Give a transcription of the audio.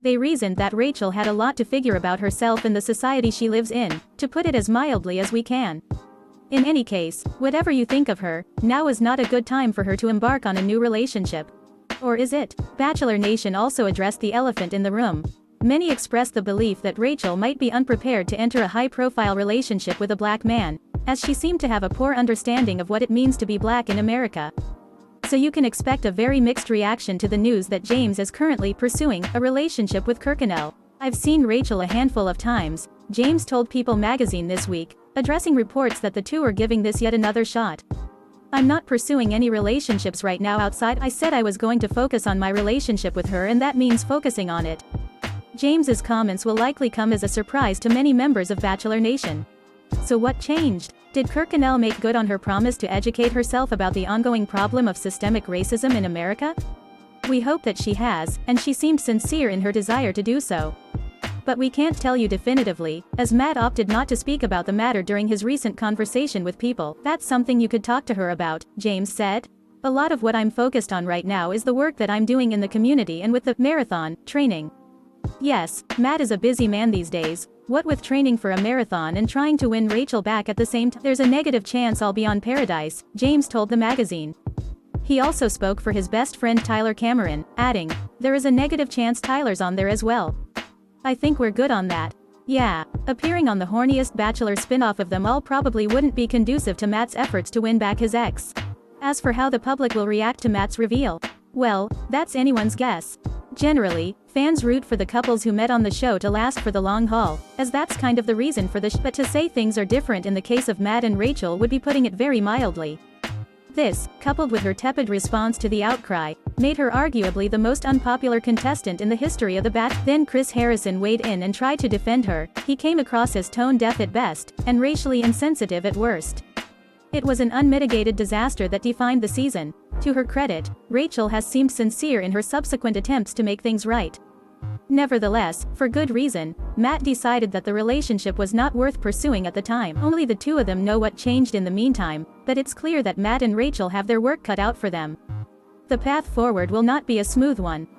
They reasoned that Rachael had a lot to figure about herself and the society she lives in, to put it as mildly as we can. In any case, whatever you think of her, now is not a good time for her to embark on a new relationship. Or is it? Bachelor Nation also addressed the elephant in the room. Many expressed the belief that Rachael might be unprepared to enter a high-profile relationship with a black man, as she seemed to have a poor understanding of what it means to be black in America. So you can expect a very mixed reaction to the news that James is currently pursuing a relationship with Kirkconnell. "I've seen Rachael a handful of times," James told People magazine this week, addressing reports that the two are giving this yet another shot. "I'm not pursuing any relationships right now outside. I said I was going to focus on my relationship with her, and that means focusing on it." James's comments will likely come as a surprise to many members of Bachelor Nation. So what changed? Did Kirkconnell make good on her promise to educate herself about the ongoing problem of systemic racism in America? We hope that she has, and she seemed sincere in her desire to do so. But we can't tell you definitively, as Matt opted not to speak about the matter during his recent conversation with People. "That's something you could talk to her about," James said. "A lot of what I'm focused on right now is the work that I'm doing in the community and with the marathon training." Yes, Matt is a busy man these days. What with training for a marathon and trying to win Rachael back at the same time, there's a negative chance I'll be on Paradise, James told the magazine. He also spoke for his best friend Tyler Cameron, adding, "There is a negative chance Tyler's on there as well. I think we're good on that." Yeah, appearing on the horniest Bachelor spin-off of them all probably wouldn't be conducive to Matt's efforts to win back his ex. As for how the public will react to Matt's reveal, well, that's anyone's guess. Generally, fans root for the couples who met on the show to last for the long haul, as that's kind of the reason for the but to say things are different in the case of Matt and Rachael would be putting it very mildly. This, coupled with her tepid response to the outcry, made her arguably the most unpopular contestant in the history of the Bachelor. Then Chris Harrison weighed in and tried to defend her. He came across as tone-deaf at best, and racially insensitive at worst. It was an unmitigated disaster that defined the season. To her credit, Rachael has seemed sincere in her subsequent attempts to make things right. Nevertheless, for good reason, Matt decided that the relationship was not worth pursuing at the time. Only the two of them know what changed in the meantime, but it's clear that Matt and Rachael have their work cut out for them. The path forward will not be a smooth one.